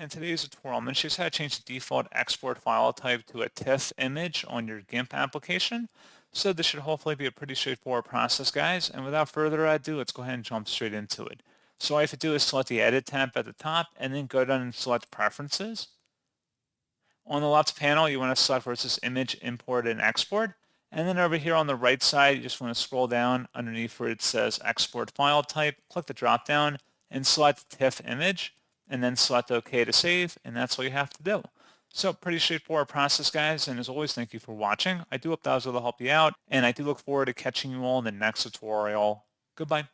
In today's tutorial, I'm going to show you how to change the default export file type to a TIFF image on your GIMP application. So this should hopefully be a pretty straightforward process, guys. And without further ado, let's go ahead and jump straight into it. So all you have to do is select the Edit tab at the top and then go down and select Preferences. On the left panel, you want to select where it says Image, Import, and Export. And then over here on the right side, you just want to scroll down underneath where it says Export File Type, click the drop down and select TIFF image, and then select OK to save, and that's all you have to do. So pretty straightforward process, guys, and as always, thank you for watching. I do hope that was able to help you out, and I do look forward to catching you all in the next tutorial. Goodbye.